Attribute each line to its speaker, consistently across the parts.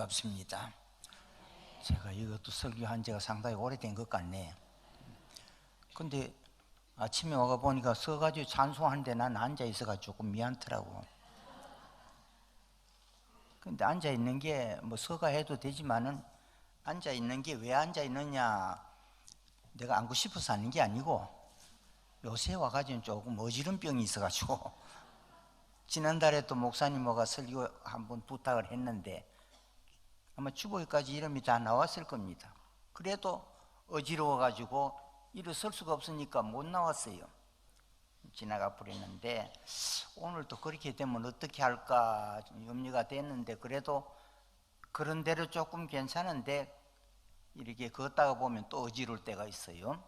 Speaker 1: 반갑습니다. 제가 이것도 설교한 지가 상당히 오래된 것 같네. 근데 아침에 와가 보니까 서가지고 찬송하는데 난 앉아 있어가 조금 미안하더라고. 근데 앉아 있는 게 뭐 서가 해도 되지만은 앉아 있는 게 왜 앉아 있느냐, 내가 앉고 싶어서 하는 게 아니고 요새 와가지고 조금 어지럼병이 있어가지고 지난달에 또 목사님 와가 설교 한번 부탁을 했는데 아마 주보기까지 이름이 다 나왔을 겁니다. 그래도 어지러워가지고 일어설 수가 없으니까 못 나왔어요. 지나가 버렸는데 오늘 또 그렇게 되면 어떻게 할까 염려가 됐는데, 그래도 그런 대로 조금 괜찮은데 이렇게 걷다가 보면 또 어지러울 때가 있어요.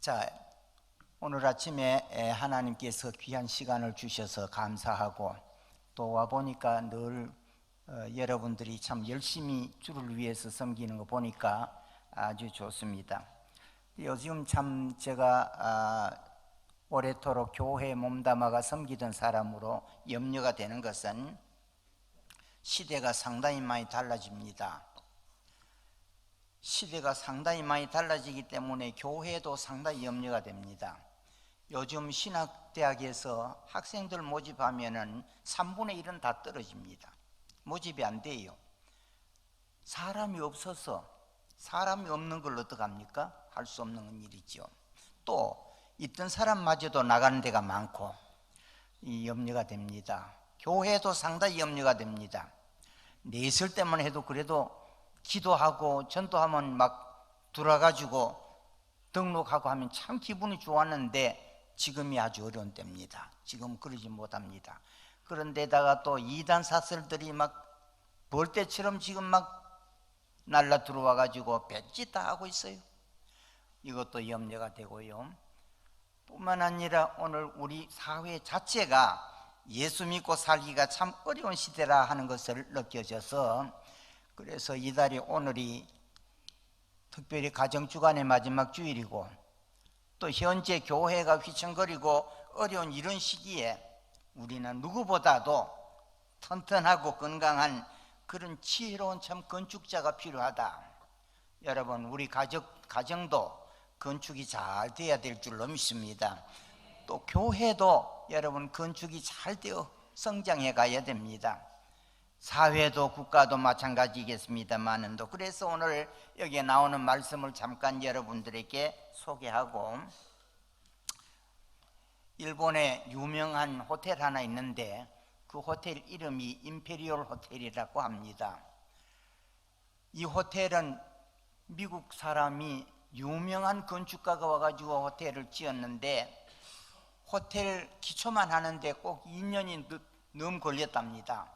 Speaker 1: 자, 오늘 아침에 하나님께서 귀한 시간을 주셔서 감사하고, 또 와보니까 늘 여러분들이 참 열심히 주를 위해서 섬기는 거 보니까 아주 좋습니다. 요즘 참 제가 오래도록 교회에 몸담아가 섬기던 사람으로 염려가 되는 것은 시대가 상당히 많이 달라집니다. 시대가 상당히 많이 달라지기 때문에 교회도 상당히 염려가 됩니다. 요즘 신학대학에서 학생들 모집하면은 3분의 1은 다 떨어집니다. 모집이 안 돼요. 사람이 없어서, 사람이 없는 걸 어떡합니까? 할 수 없는 일이죠. 또 있던 사람마저도 나가는 데가 많고 이 염려가 됩니다. 교회도 상당히 염려가 됩니다. 내 있을 때만 해도 그래도 기도하고 전도하면 막 들어가지고 등록하고 하면 참 기분이 좋았는데 지금이 아주 어려운 때입니다. 지금 그러지 못합니다. 그런데다가 또 이단 사설들이 막 벌떼처럼 지금 막 날라 들어와 가지고 배짓 다 하고 있어요. 이것도 염려가 되고요. 뿐만 아니라 오늘 우리 사회 자체가 예수 믿고 살기가 참 어려운 시대라 하는 것을 느껴져서, 그래서 이달이 오늘이 특별히 가정주간의 마지막 주일이고 또 현재 교회가 휘청거리고 어려운 이런 시기에 우리는 누구보다도 튼튼하고 건강한 그런 지혜로운 참 건축자가 필요하다. 여러분, 우리 가정도 건축이 잘 돼야 될 줄로 믿습니다. 또 교회도 여러분 건축이 잘 되어 성장해 가야 됩니다. 사회도 국가도 마찬가지겠습니다만은, 그래서 오늘 여기에 나오는 말씀을 잠깐 여러분들에게 소개하고, 일본에 유명한 호텔 하나 있는데 그 호텔 이름이 임페리얼 호텔이라고 합니다. 이 호텔은 미국 사람이 유명한 건축가가 와가지고 호텔을 지었는데 호텔 기초만 하는데 꼭 2년이 넘 걸렸답니다.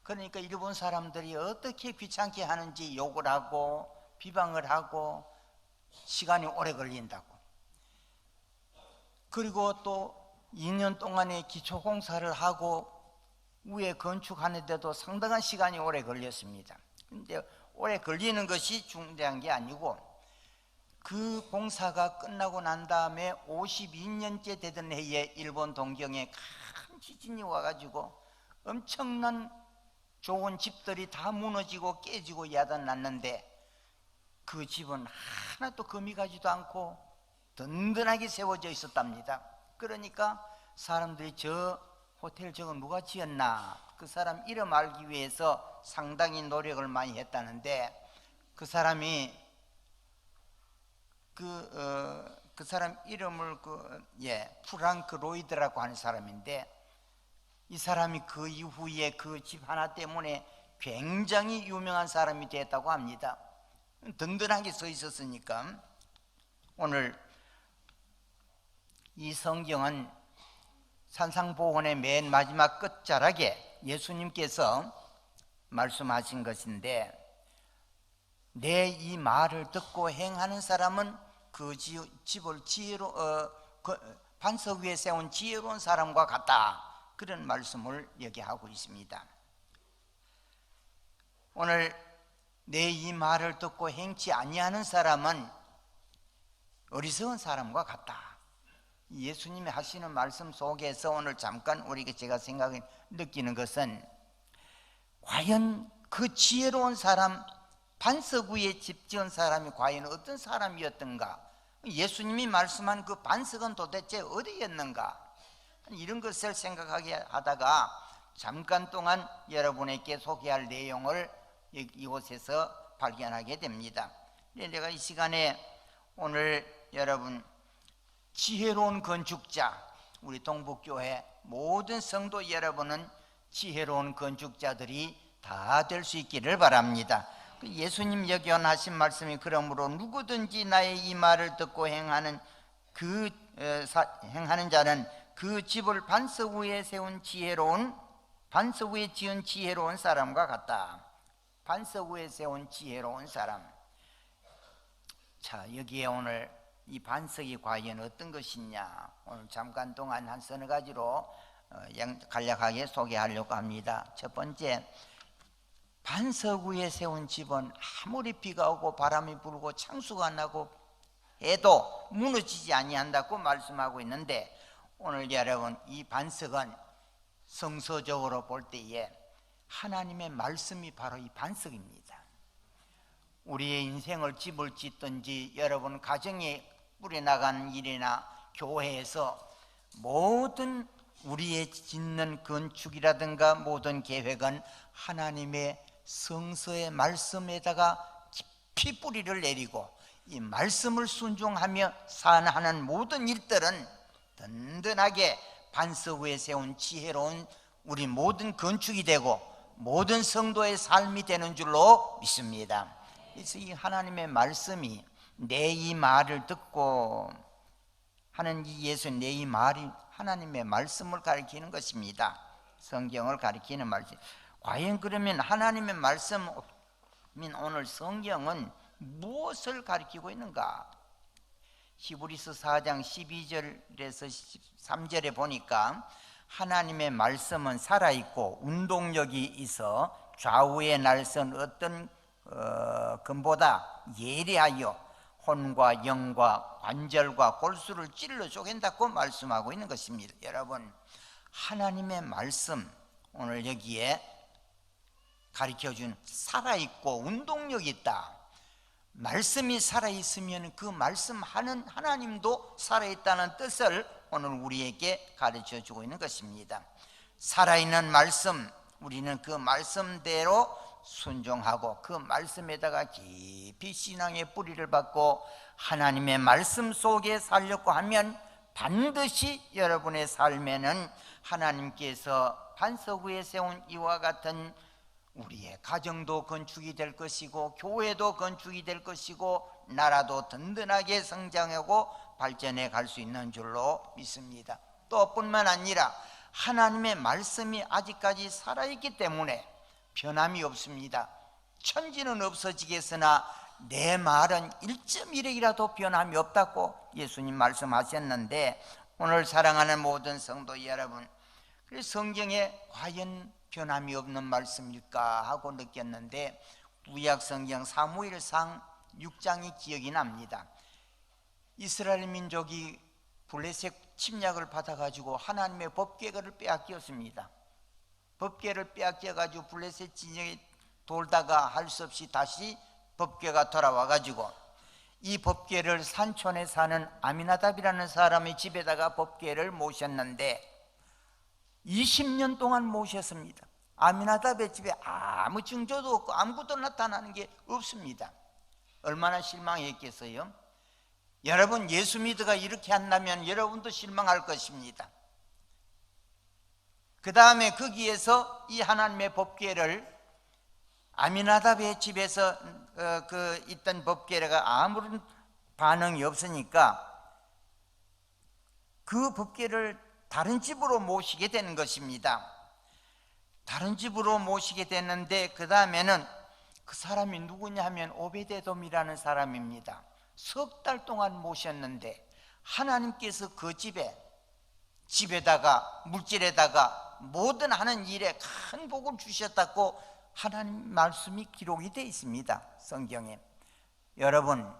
Speaker 1: 그러니까 일본 사람들이 어떻게 귀찮게 하는지 욕을 하고 비방을 하고 시간이 오래 걸린다고. 그리고 또 2년 동안에 기초공사를 하고 위에 건축하는데도 상당한 시간이 오래 걸렸습니다. 근데 오래 걸리는 것이 중대한 게 아니고, 그 공사가 끝나고 난 다음에 52년째 되던 해에 일본 동경에 큰 지진이 와가지고 엄청난 좋은 집들이 다 무너지고 깨지고 야단났는데 그 집은 하나도 금이 가지도 않고 든든하게 세워져 있었답니다. 그러니까 사람들이 저 호텔 저거 누가 지었나, 그 사람 이름 알기 위해서 상당히 노력을 많이 했다는데, 그 사람이 그 사람 이름을 프랑크 로이드라고 하는 사람인데, 이 사람이 그 이후에 그 집 하나 때문에 굉장히 유명한 사람이 됐다고 합니다. 든든하게 서 있었으니까. 오늘 이 성경은 산상보훈의 맨 마지막 끝자락에 예수님께서 말씀하신 것인데, 내 이 말을 듣고 행하는 사람은 그 집을 반석 위에 세운 지혜로운 사람과 같다. 그런 말씀을 여기 하고 있습니다. 오늘 내 이 말을 듣고 행치 아니하는 사람은 어리석은 사람과 같다. 예수님이 하시는 말씀 속에서 오늘 잠깐 우리가 제가 느끼는 것은, 과연 그 지혜로운 사람, 반석 위에 집 지은 사람이 과연 어떤 사람이었던가? 예수님이 말씀한 그 반석은 도대체 어디였는가? 이런 것을 생각하게 하다가 잠깐 동안 여러분에게 소개할 내용을 이곳에서 발견하게 됩니다. 내가 이 시간에 오늘 여러분 지혜로운 건축자, 우리 동북교회 모든 성도 여러분은 지혜로운 건축자들이 다 될 수 있기를 바랍니다. 예수님 여기하신 말씀이 그러므로 누구든지 나의 이 말을 듣고 행하는 자는 그 집을 반석 위에 세운 반석 위에 지은 지혜로운 사람과 같다. 반석 위에 세운 지혜로운 사람. 자, 여기에 오늘 이 반석이 과연 어떤 것이냐, 오늘 잠깐 동안 한 서너 가지로 간략하게 소개하려고 합니다. 첫 번째, 반석 위에 세운 집은 아무리 비가 오고 바람이 불고 창수가 나고 해도 무너지지 아니한다고 말씀하고 있는데, 오늘 여러분 이 반석은 성서적으로 볼 때에 하나님의 말씀이 바로 이 반석입니다. 우리의 인생을 집을 짓든지 여러분 가정에 뿌려나가는 일이나 교회에서 모든 우리의 짓는 건축이라든가 모든 계획은 하나님의 성서의 말씀에다가 깊이 뿌리를 내리고 이 말씀을 순종하며 하는 모든 일들은 든든하게 반석 위에 세운 지혜로운 우리 모든 건축이 되고 모든 성도의 삶이 되는 줄로 믿습니다. 그래서 이 하나님의 말씀이 내 이 말을 듣고 하는 이 예수님, 내 이 말이 하나님의 말씀을 가리키는 것입니다. 성경을 가리키는 말씀. 과연 그러면 하나님의 말씀, 오늘 성경은 무엇을 가리키고 있는가? 히브리서 4장 12절에서 13절에 보니까 하나님의 말씀은 살아있고 운동력이 있어 좌우에 날선 어떤 금보다 예리하여 혼과 영과 관절과 골수를 찔러 쪼갠다고 말씀하고 있는 것입니다. 여러분, 하나님의 말씀, 오늘 여기에 가르쳐준 살아있고 운동력이 있다. 말씀이 살아있으면 그 말씀하는 하나님도 살아있다는 뜻을 오늘 우리에게 가르쳐주고 있는 것입니다. 살아있는 말씀, 우리는 그 말씀대로 순종하고 그 말씀에다가 깊이 신앙의 뿌리를 받고 하나님의 말씀 속에 살려고 하면 반드시 여러분의 삶에는 하나님께서 반석 위에 세운 이와 같은 우리의 가정도 건축이 될 것이고 교회도 건축이 될 것이고 나라도 든든하게 성장하고 발전해 갈 수 있는 줄로 믿습니다. 또 뿐만 아니라 하나님의 말씀이 아직까지 살아있기 때문에 변함이 없습니다. 천지는 없어지겠으나 내 말은 1.1핵이라도 변함이 없다고 예수님 말씀하셨는데, 오늘 사랑하는 모든 성도 여러분, 그래서 성경에 과연 변함이 없는 말씀일까 하고 느꼈는데 구약 성경 사무엘상 6장이 기억이 납니다. 이스라엘 민족이 블레셋 침략을 받아가지고 하나님의 법궤를 빼앗겼습니다. 법궤를 빼앗겨가지고 블레셋 진영에 돌다가 할 수 없이 다시 법궤가 돌아와가지고 이 법궤를 산촌에 사는 아미나답이라는 사람의 집에다가 법궤를 모셨는데 20년 동안 모셨습니다. 아미나답의 집에 아무 징조도 없고 아무것도 나타나는 게 없습니다. 얼마나 실망했겠어요? 여러분, 예수 믿어가 이렇게 한다면 여러분도 실망할 것입니다. 그 다음에 거기에서 이 하나님의 법궤를 아미나답의 집에서 있던 법궤가 아무런 반응이 없으니까 그 법궤를 다른 집으로 모시게 되는 것입니다. 다른 집으로 모시게 됐는데 그 다음에는 그 사람이 누구냐 하면 오베데돔이라는 사람입니다. 석 달 동안 모셨는데 하나님께서 그 집에다가 물질에다가 모든 하는 일에 큰 복을 주셨다고 하나님 말씀이 기록이 되어 있습니다. 성경에. 여러분,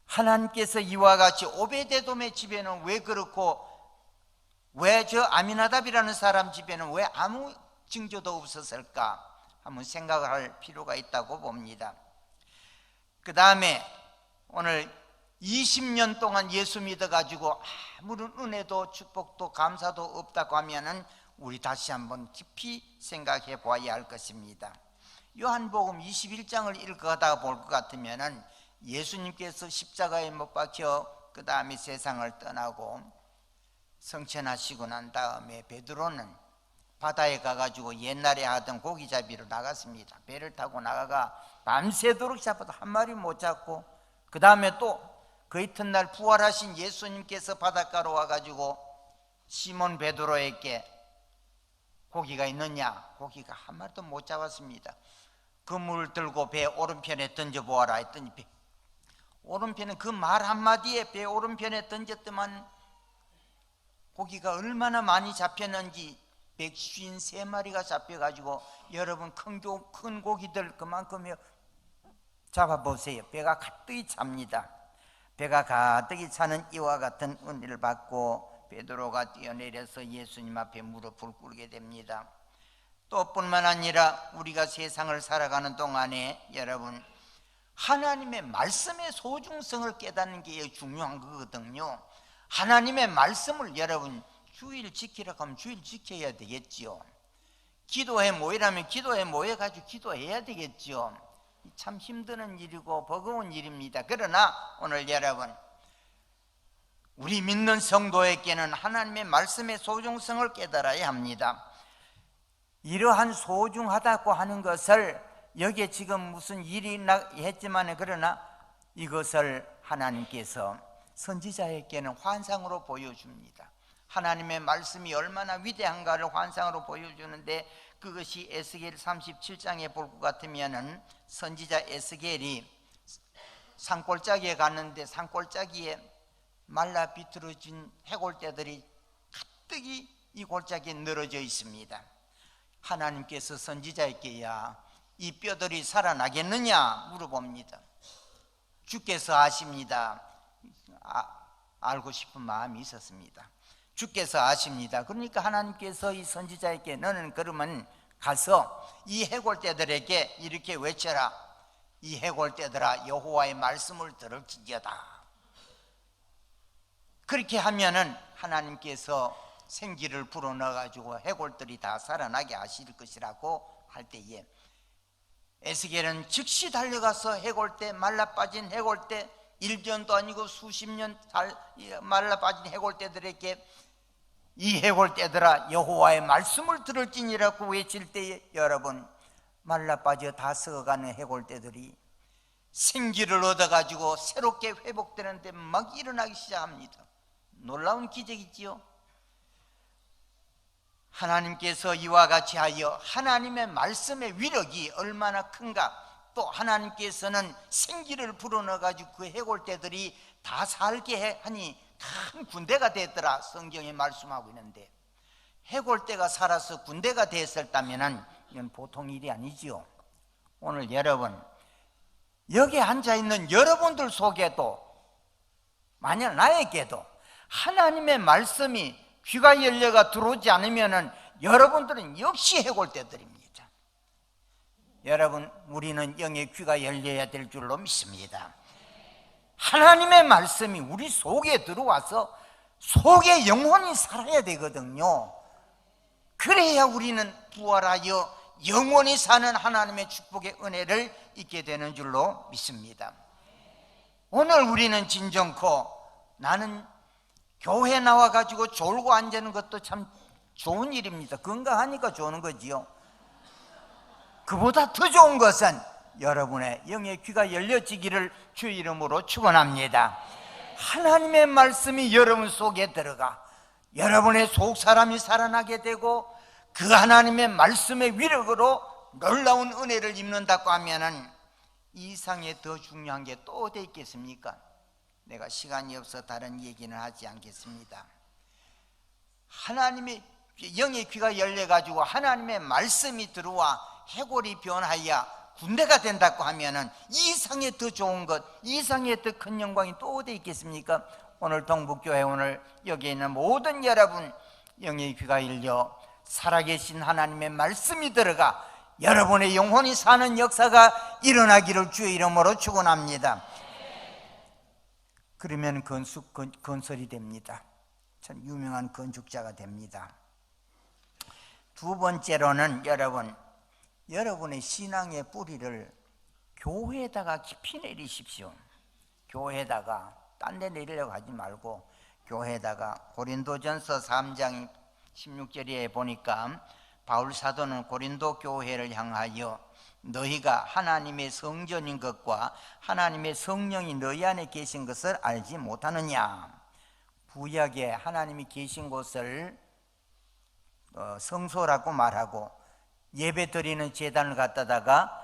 Speaker 1: 하나님께서 이와 같이 오베데돔의 집에는 왜 그렇고 왜 저 아미나답이라는 사람 집에는 왜 아무 징조도 없었을까? 한번 생각할 필요가 있다고 봅니다. 그 다음에 오늘 20년 동안 예수 믿어가지고 아무런 은혜도 축복도 감사도 없다고 하면은 우리 다시 한번 깊이 생각해 보아야 할 것입니다. 요한복음 21장을 읽어가다가 볼 것 같으면은 예수님께서 십자가에 못 박혀 그 다음에 세상을 떠나고 성천하시고 난 다음에 베드로는 바다에 가가지고 옛날에 하던 고기잡이로 나갔습니다. 배를 타고 나가가 밤새도록 잡아도 한 마리 못 잡고, 그 다음에 또 그 이튿날 부활하신 예수님께서 바닷가로 와가지고 시몬 베드로에게 고기가 있느냐? 고기가 한 마리도 못 잡았습니다. 그물을 들고 배 오른편에 던져보아라 했더니 오른편에 그 말 한마디에 배 오른편에 던졌더만 고기가 얼마나 많이 잡혔는지 153마리가 잡혀가지고, 여러분 큰 고기들 그만큼요 잡아보세요. 배가 가득히 찹니다. 배가 가득히 차는 이와 같은 은혜를 받고 베드로가 뛰어내려서 예수님 앞에 무릎을 꿇게 됩니다. 또 뿐만 아니라 우리가 세상을 살아가는 동안에 여러분 하나님의 말씀의 소중성을 깨닫는 게 중요한 거거든요. 하나님의 말씀을 여러분 주일 지키라고 하면 주일 지켜야 되겠지요. 기도해 모이라면 기도해 모여가지고 기도해야 되겠지요. 참 힘드는 일이고 버거운 일입니다. 그러나 오늘 여러분 우리 믿는 성도에게는 하나님의 말씀의 소중성을 깨달아야 합니다. 이러한 소중하다고 하는 것을 여기에 지금 무슨 일이 했지만 그러나 이것을 하나님께서 선지자에게는 환상으로 보여줍니다. 하나님의 말씀이 얼마나 위대한가를 환상으로 보여주는데, 그것이 에스겔 37장에 볼 것 같으면은 선지자 에스겔이 산골짜기에 갔는데 산골짜기에 말라 비틀어진 해골떼들이 가득히 이 골짜기에 늘어져 있습니다. 하나님께서 선지자에게 이 뼈들이 살아나겠느냐 물어봅니다. 주께서 아십니다. 알고 싶은 마음이 있었습니다. 주께서 아십니다. 그러니까 하나님께서 이 선지자에게 너는 그러면 가서 이 해골떼들에게 이렇게 외쳐라. 이 해골떼들아 여호와의 말씀을 들을지어다. 그렇게 하면은 하나님께서 생기를 불어넣어가지고 해골들이 다 살아나게 하실 것이라고 할 때에 에스겔은 즉시 달려가서 해골떼, 말라빠진 해골떼, 1년도 아니고 수십 년 말라빠진 해골떼들에게 이 해골떼들아 여호와의 말씀을 들을지니라고 외칠 때에 여러분 말라빠져 다 썩어가는 해골떼들이 생기를 얻어가지고 새롭게 회복되는데 막 일어나기 시작합니다. 놀라운 기적이지요. 하나님께서 이와 같이 하여 하나님의 말씀의 위력이 얼마나 큰가, 또 하나님께서는 생기를 불어넣어가지고 그 해골떼들이 다 살게 하니 큰 군대가 됐더라 성경에 말씀하고 있는데, 해골떼가 살아서 군대가 됐었다면 이건 보통 일이 아니지요. 오늘 여러분 여기 앉아있는 여러분들 속에도 만약 나에게도 하나님의 말씀이 귀가 열려가 들어오지 않으면 여러분들은 역시 해골떼들입니다. 여러분 우리는 영의 귀가 열려야 될 줄로 믿습니다. 하나님의 말씀이 우리 속에 들어와서 속에 영혼이 살아야 되거든요. 그래야 우리는 부활하여 영원히 사는 하나님의 축복의 은혜를 잊게 되는 줄로 믿습니다. 오늘 우리는 진정코 나는 교회 나와가지고 졸고 앉는 것도 참 좋은 일입니다. 건강하니까 좋은 거지요. 그보다 더 좋은 것은 여러분의 영의 귀가 열려지기를 주 이름으로 축원합니다. 하나님의 말씀이 여러분 속에 들어가 여러분의 속 사람이 살아나게 되고 그 하나님의 말씀의 위력으로 놀라운 은혜를 입는다고 하면은 이 이상에 더 중요한 게 또 어디 있겠습니까? 내가 시간이 없어 다른 얘기는 하지 않겠습니다. 하나님의 영의 귀가 열려가지고 하나님의 말씀이 들어와 해골이 변하여 군대가 된다고 하면은 이 이상에 더 좋은 것, 이 이상에 더 큰 영광이 또 어디 있겠습니까? 오늘 동북교회 오늘 여기 있는 모든 여러분 영의 귀가 열려 살아계신 하나님의 말씀이 들어가 여러분의 영혼이 사는 역사가 일어나기를 주의 이름으로 축원합니다. 그러면 건설이 됩니다. 참 유명한 건축자가 됩니다. 두 번째로는 여러분의 신앙의 뿌리를 교회에다가 깊이 내리십시오. 교회에다가 딴 데 내리려고 하지 말고 교회에다가 고린도전서 3장 16절에 보니까 바울 사도는 고린도 교회를 향하여 너희가 하나님의 성전인 것과 하나님의 성령이 너희 안에 계신 것을 알지 못하느냐. 구약에 하나님이 계신 곳을 성소라고 말하고 예배 드리는 제단을 갖다다가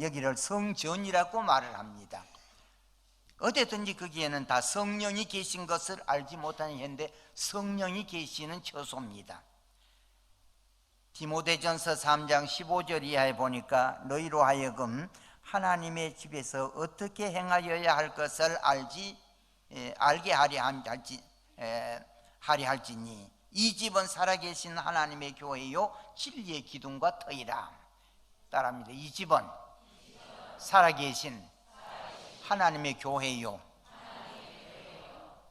Speaker 1: 여기를 성전이라고 말을 합니다. 어디든지 거기에는 다 성령이 계신 것을 알지 못하는 현대 성령이 계시는 처소입니다. 디모데전서 3장 15절 이하에 보니까 너희로 하여금 하나님의 집에서 어떻게 행하여야 할 것을 알게 하려 할지니 이 집은 살아계신 하나님의 교회요 진리의 기둥과 터이라. 따라합니다. 이 집은 살아계신 하나님의 교회요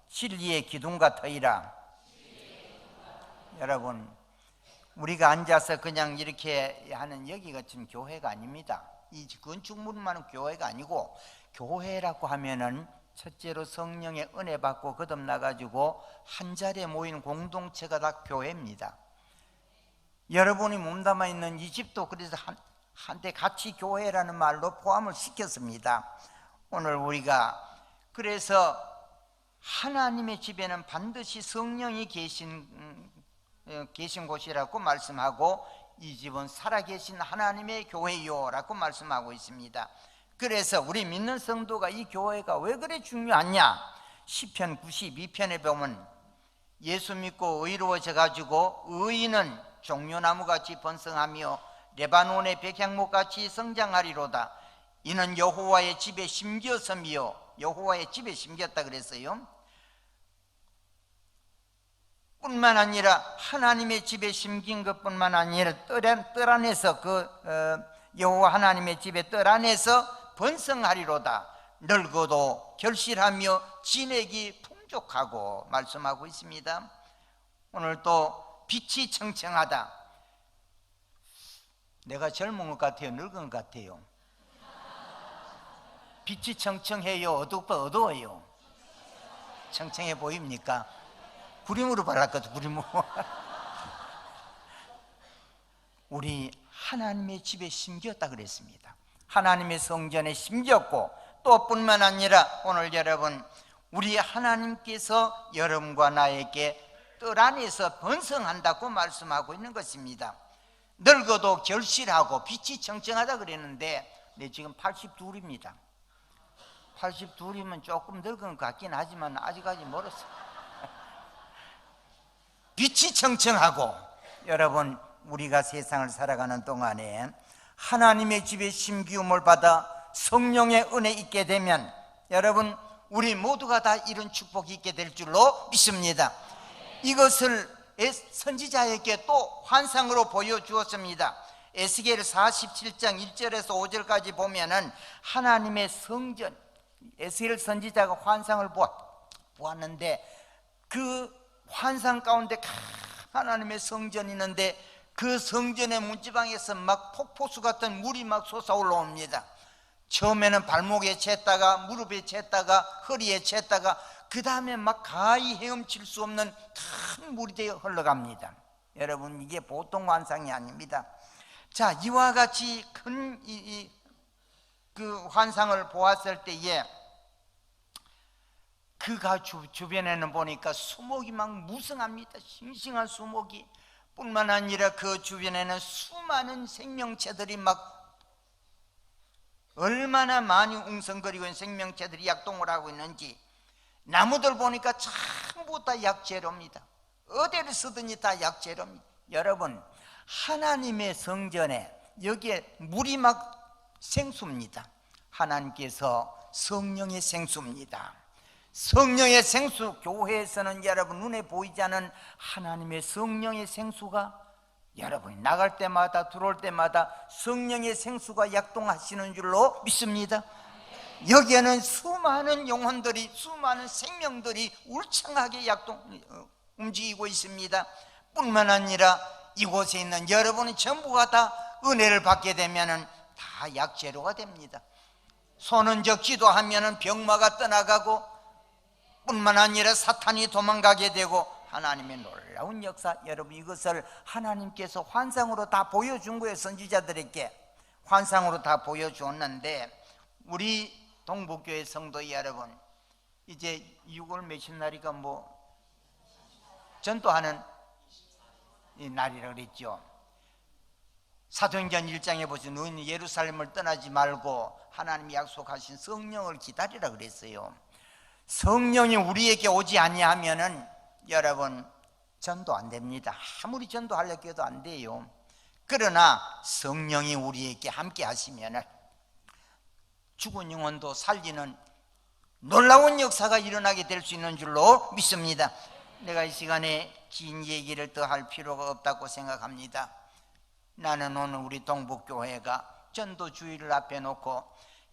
Speaker 1: 진리의 기둥과 터이라. 여러분, 우리가 앉아서 그냥 이렇게 하는 여기가 지금 교회가 아닙니다. 이 건축물만은 교회가 아니고, 교회라고 하면은 첫째로 성령의 은혜 받고 거듭나가지고 한 자리에 모인 공동체가 다 교회입니다. 여러분이 몸담아 있는 이 집도 그래서 한때 같이 교회라는 말로 포함을 시켰습니다. 오늘 우리가 그래서 하나님의 집에는 반드시 성령이 계신 곳이라고 말씀하고, 이 집은 살아계신 하나님의 교회요라고 말씀하고 있습니다. 그래서 우리 믿는 성도가 이 교회가 왜 그래 중요하냐? 시편 92편에 보면 예수 믿고 의로워져 가지고 의인은 종려나무같이 번성하며 레바논의 백향목같이 성장하리로다. 이는 여호와의 집에 심겼으며, 여호와의 집에 심겼다 그랬어요. 뿐만 아니라 하나님의 집에 심긴 것뿐만 아니라 뜰 안에서 여호와 하나님의 집의 뜰 안에서 번성하리로다. 늙어도 결실하며 진액이 풍족하고 말씀하고 있습니다. 오늘 또 빛이 청청하다. 내가 젊은 것 같아요? 늙은 것 같아요? 빛이 청청해요? 어두워요? 청청해 보입니까? 구림으로 발랐거든. 구림으로. 우리 하나님의 집에 심겼다 그랬습니다. 하나님의 성전에 심겼고, 또 뿐만 아니라 오늘 여러분, 우리 하나님께서 여러분과 나에게 뜰 안에서 번성한다고 말씀하고 있는 것입니다. 늙어도 결실하고 빛이 청청하다 그랬는데 내 지금 82입니다. 82이면 조금 늙은 것 같긴 하지만 아직까지 멀었어. 빛이 청청하고, 여러분, 우리가 세상을 살아가는 동안에 하나님의 집에 심기움을 받아 성령의 은혜 있게 되면 여러분, 우리 모두가 다 이런 축복이 있게 될 줄로 믿습니다. 이것을 선지자에게 또 환상으로 보여주었습니다. 에스겔 47장 1절에서 5절까지 보면은 하나님의 성전, 에스겔 선지자가 환상을 보았는데 그 환상 가운데 하나님의 성전이 있는데 그 성전의 문지방에서 막 폭포수 같은 물이 막 솟아 올라옵니다. 처음에는 발목에 챘다가 무릎에 챘다가 허리에 챘다가 그 다음에 막 가히 헤엄칠 수 없는 큰 물이 되어 흘러갑니다. 여러분, 이게 보통 환상이 아닙니다. 자, 이와 같이 큰 그 환상을 보았을 때에 그가 주변에는 보니까 수목이 막 무성합니다. 싱싱한 수목이. 뿐만 아니라 그 주변에는 수많은 생명체들이 막 얼마나 많이 웅성거리고 있는 생명체들이 약동을 하고 있는지, 나무들 보니까 전부 다 약재료입니다. 어디를 쓰든지 다 약재료입니다. 여러분, 하나님의 성전에 여기에 물이 막 생수입니다. 하나님께서 성령의 생수입니다. 성령의 생수, 교회에서는 여러분 눈에 보이지 않는 하나님의 성령의 생수가 여러분이 나갈 때마다 들어올 때마다 성령의 생수가 약동하시는 줄로 믿습니다. 여기에는 수많은 영혼들이, 수많은 생명들이 울창하게 움직이고 있습니다. 뿐만 아니라 이곳에 있는 여러분이 전부가 다 은혜를 받게 되면 다 약재료가 됩니다. 손은 저 기도하면 병마가 떠나가고, 뿐만 아니라 사탄이 도망가게 되고, 하나님의 놀라운 역사, 여러분 이것을 하나님께서 환상으로 다 보여준 거예요. 선지자들에게 환상으로 다 보여주었는데, 우리 동북교회 성도 여러분, 이제 6월 몇십 날이가 전도하는 이 날이라고 그랬죠. 사도행전 1장에 보시면 너희는 예루살렘을 떠나지 말고 하나님이 약속하신 성령을 기다리라 그랬어요. 성령이 우리에게 오지 아니하면은 여러분 전도 안 됩니다. 아무리 전도하려고 해도 안 돼요. 그러나 성령이 우리에게 함께 하시면은 죽은 영혼도 살리는 놀라운 역사가 일어나게 될 수 있는 줄로 믿습니다. 내가 이 시간에 긴 얘기를 더 할 필요가 없다고 생각합니다. 나는 오늘 우리 동북교회가 전도주의를 앞에 놓고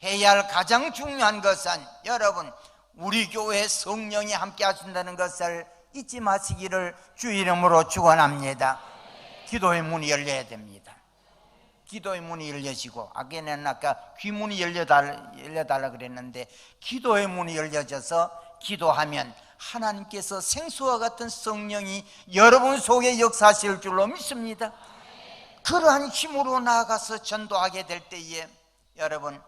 Speaker 1: 해야 할 가장 중요한 것은, 여러분 우리 교회에 성령이 함께 하신다는 것을 잊지 마시기를 주 이름으로 축원합니다. 기도의 문이 열려야 됩니다. 기도의 문이 열려지고, 아까 귀문이 열려달라 그랬는데, 기도의 문이 열려져서 기도하면 하나님께서 생수와 같은 성령이 여러분 속에 역사하실 줄로 믿습니다. 그러한 힘으로 나아가서 전도하게 될 때에, 여러분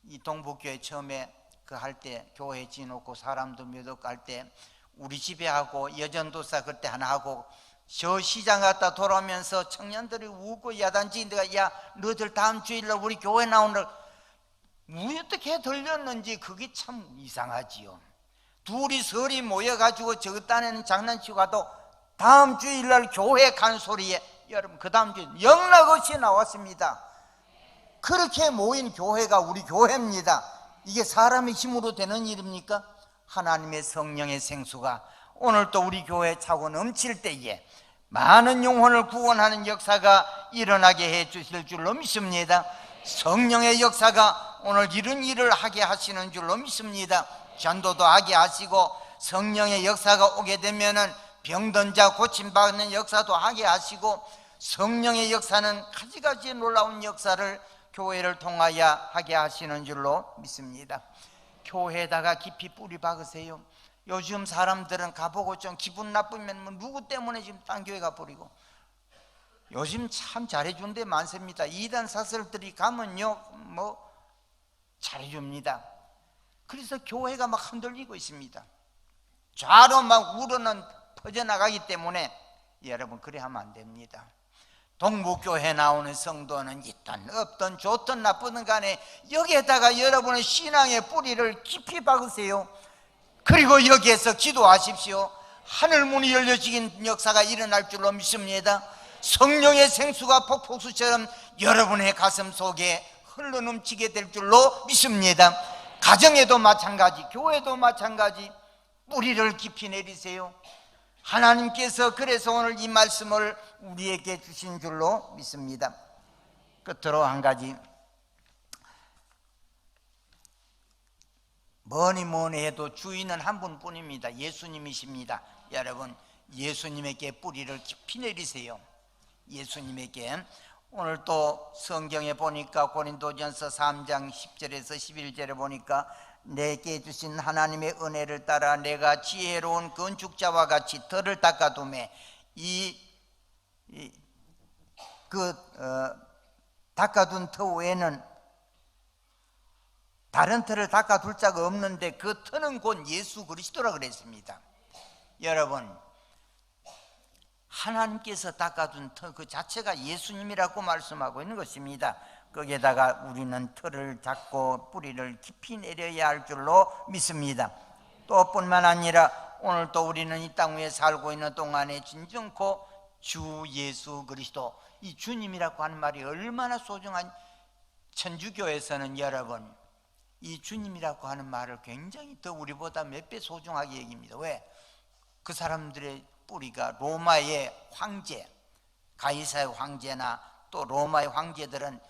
Speaker 1: 이 동북교회 처음에 할 때 교회 지놓고 사람도 몇 억 갈 때 우리 집에 하고 여전도사 그때 하나 하고 저 시장 갔다 돌아오면서 청년들이 우고 야단치는데가, 야 너희들 다음 주일날 우리 교회 나오는 어떻게 들렸는지 그게 참 이상하지요. 둘이 서리 모여가지고 저 딴에는 장난치고 가도 다음 주일날 교회 간 소리에 여러분 그 다음 주에 영락없이 나왔습니다. 그렇게 모인 교회가 우리 교회입니다. 이게 사람의 힘으로 되는 일입니까? 하나님의 성령의 생수가 오늘 또 우리 교회에 차고 넘칠 때에 많은 영혼을 구원하는 역사가 일어나게 해 주실 줄로 믿습니다. 성령의 역사가 오늘 이런 일을 하게 하시는 줄로 믿습니다. 전도도 하게 하시고, 성령의 역사가 오게 되면은 병든 자 고침받는 역사도 하게 하시고, 성령의 역사는 가지가지 놀라운 역사를 교회를 통하여 하게 하시는 줄로 믿습니다. 교회에다가 깊이 뿌리 박으세요. 요즘 사람들은 가보고 좀 기분 나쁘면 누구 때문에 지금 딴 교회 가버리고, 요즘 참 잘해준 데 많습니다. 이단 사설들이 가면요 잘해줍니다. 그래서 교회가 막 흔들리고 있습니다. 좌로 막 우러는 퍼져나가기 때문에 여러분 그래 하면 안 됩니다. 동북교회 나오는 성도는 있든 없든 좋든 나쁘든 간에 여기에다가 여러분의 신앙의 뿌리를 깊이 박으세요. 그리고 여기에서 기도하십시오. 하늘문이 열려지긴 역사가 일어날 줄로 믿습니다. 성령의 생수가 폭포수처럼 여러분의 가슴 속에 흘러넘치게 될 줄로 믿습니다. 가정에도 마찬가지, 교회도 마찬가지, 뿌리를 깊이 내리세요. 하나님께서 그래서 오늘 이 말씀을 우리에게 주신 줄로 믿습니다. 끝으로 한 가지, 뭐니 해도 주인은 한 분뿐입니다. 예수님이십니다. 여러분 예수님에게 뿌리를 깊이 내리세요. 예수님에게. 오늘 또 성경에 보니까 고린도전서 3장 10절에서 11절에 보니까 내게 주신 하나님의 은혜를 따라 내가 지혜로운 건축자와 같이 터를 닦아두매 닦아둔 터 외에는 다른 터를 닦아둘 자가 없는데 그 터는 곧 예수 그리스도라 그랬습니다. 여러분 하나님께서 닦아둔 터 그 자체가 예수님이라고 말씀하고 있는 것입니다. 거기에다가 우리는 터를 잡고 뿌리를 깊이 내려야 할 줄로 믿습니다. 또 뿐만 아니라 오늘 또 우리는 이 땅 위에 살고 있는 동안에 진정코 주 예수 그리스도, 이 주님이라고 하는 말이 얼마나 소중한, 천주교에서는 여러분 이 주님이라고 하는 말을 굉장히 더 우리보다 몇 배 소중하게 여깁니다. 왜? 그 사람들의 뿌리가 로마의 황제, 가이사의 황제나 또 로마의 황제들은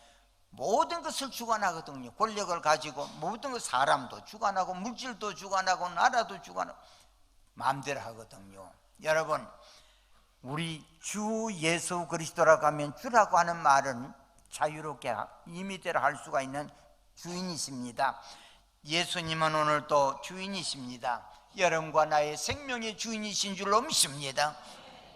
Speaker 1: 모든 것을 주관하거든요. 권력을 가지고 모든 것, 사람도 주관하고 물질도 주관하고 나라도 주관하고 마음대로 하거든요. 여러분, 우리 주 예수 그리스도라고 하면, 주라고 하는 말은 자유롭게 임의대로 할 수가 있는 주인이십니다. 예수님은 오늘도 주인이십니다. 여러분과 나의 생명의 주인이신 줄로 믿습니다.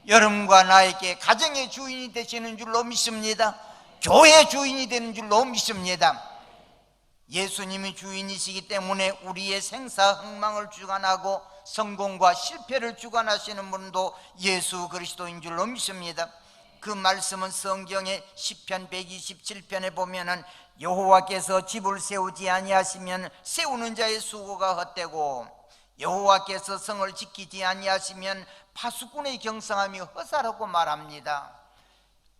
Speaker 1: 여러분과 나에게 가정의 주인이 되시는 줄로 믿습니다. 교회 주인이 되는 줄로 믿습니다. 예수님이 주인이시기 때문에 우리의 생사 흥망을 주관하고 성공과 실패를 주관하시는 분도 예수 그리스도인 줄로 믿습니다. 그 말씀은 성경의 시편 127편에 보면은 여호와께서 집을 세우지 아니하시면 세우는 자의 수고가 헛되고 여호와께서 성을 지키지 아니하시면 파수꾼의 경성함이 허사라고 말합니다.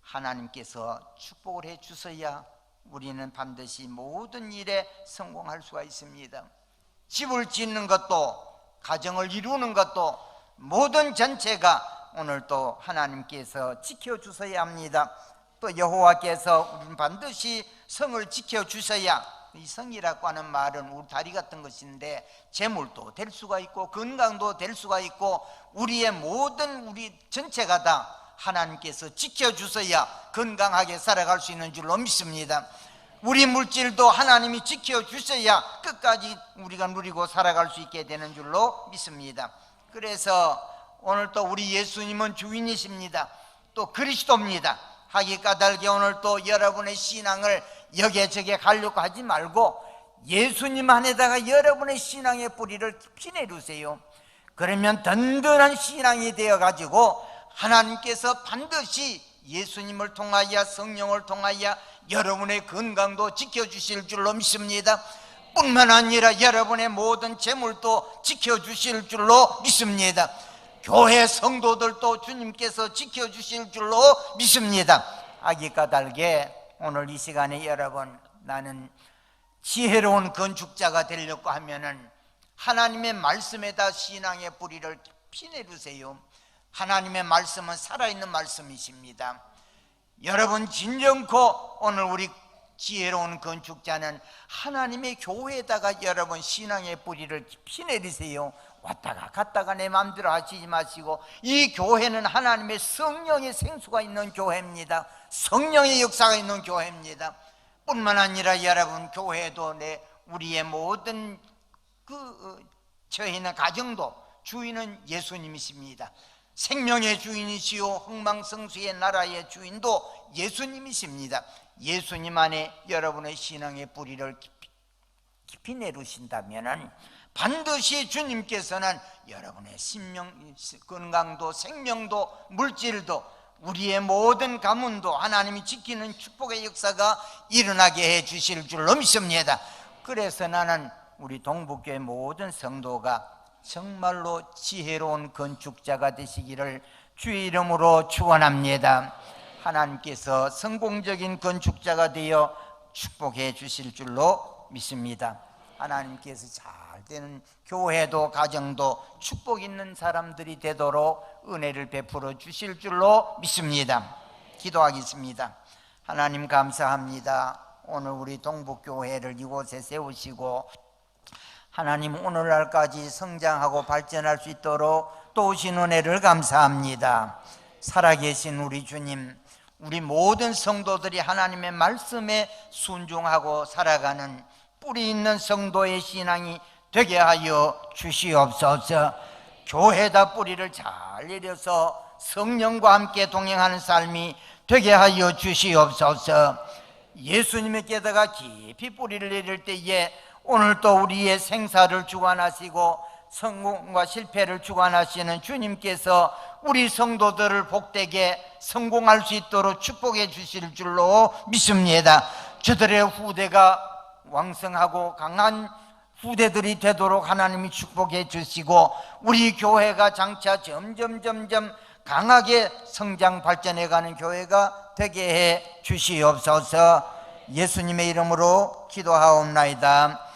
Speaker 1: 하나님께서 축복을 해 주셔야 우리는 반드시 모든 일에 성공할 수가 있습니다. 집을 짓는 것도, 가정을 이루는 것도, 모든 전체가 오늘도 하나님께서 지켜주셔야 합니다. 또 여호와께서 우리는 반드시 성을 지켜주셔야, 이 성이라고 하는 말은 우리 다리 같은 것인데 재물도 될 수가 있고 건강도 될 수가 있고 우리의 모든 우리 전체가 다 하나님께서 지켜주셔야 건강하게 살아갈 수 있는 줄로 믿습니다. 우리 물질도 하나님이 지켜주셔야 끝까지 우리가 누리고 살아갈 수 있게 되는 줄로 믿습니다. 그래서 오늘 또 우리 예수님은 주인이십니다. 또 그리스도입니다. 하기 까닭에 오늘 또 여러분의 신앙을 여기저기 가려고 하지 말고 예수님 안에다가 여러분의 신앙의 뿌리를 깊이 내두세요. 그러면 든든한 신앙이 되어가지고 하나님께서 반드시 예수님을 통하여, 성령을 통하여 여러분의 건강도 지켜주실 줄로 믿습니다. 뿐만 아니라 여러분의 모든 재물도 지켜주실 줄로 믿습니다. 교회 성도들도 주님께서 지켜주실 줄로 믿습니다. 아기 까닭에 오늘 이 시간에 여러분, 나는 지혜로운 건축자가 되려고 하면은 하나님의 말씀에다 신앙의 뿌리를 깊이 내두세요. 하나님의 말씀은 살아있는 말씀이십니다. 여러분 진정코 오늘 우리 지혜로운 건축자는 하나님의 교회에다가 여러분 신앙의 뿌리를 깊이 내리세요. 왔다가 갔다가 내 마음대로 하시지 마시고, 이 교회는 하나님의 성령의 생수가 있는 교회입니다. 성령의 역사가 있는 교회입니다. 뿐만 아니라 여러분 교회도 우리의 모든 처해 있는 가정도 주인은 예수님이십니다. 생명의 주인이시요 흥망성쇠의 나라의 주인도 예수님이십니다. 예수님 안에 여러분의 신앙의 뿌리를 깊이 내두신다면 반드시 주님께서는 여러분의 건강도 생명도 물질도 우리의 모든 가문도 하나님이 지키는 축복의 역사가 일어나게 해 주실 줄로 믿습니다. 그래서 나는 우리 동북교회 모든 성도가 정말로 지혜로운 건축자가 되시기를 주의 이름으로 축원합니다. 하나님께서 성공적인 건축자가 되어 축복해 주실 줄로 믿습니다. 하나님께서 잘 되는 교회도 가정도 축복 있는 사람들이 되도록 은혜를 베풀어 주실 줄로 믿습니다. 기도하겠습니다. 하나님 감사합니다. 오늘 우리 동북교회를 이곳에 세우시고 하나님 오늘날까지 성장하고 발전할 수 있도록 도우신 은혜를 감사합니다. 살아계신 우리 주님, 우리 모든 성도들이 하나님의 말씀에 순종하고 살아가는 뿌리 있는 성도의 신앙이 되게 하여 주시옵소서. 교회다 뿌리를 잘 내려서 성령과 함께 동행하는 삶이 되게 하여 주시옵소서. 예수님께다가 깊이 뿌리를 내릴 때에 오늘도 우리의 생사를 주관하시고 성공과 실패를 주관하시는 주님께서 우리 성도들을 복되게 성공할 수 있도록 축복해 주실 줄로 믿습니다. 저들의 후대가 왕성하고 강한 후대들이 되도록 하나님이 축복해 주시고 우리 교회가 장차 점점 강하게 성장 발전해가는 교회가 되게 해 주시옵소서. 예수님의 이름으로 기도하옵나이다.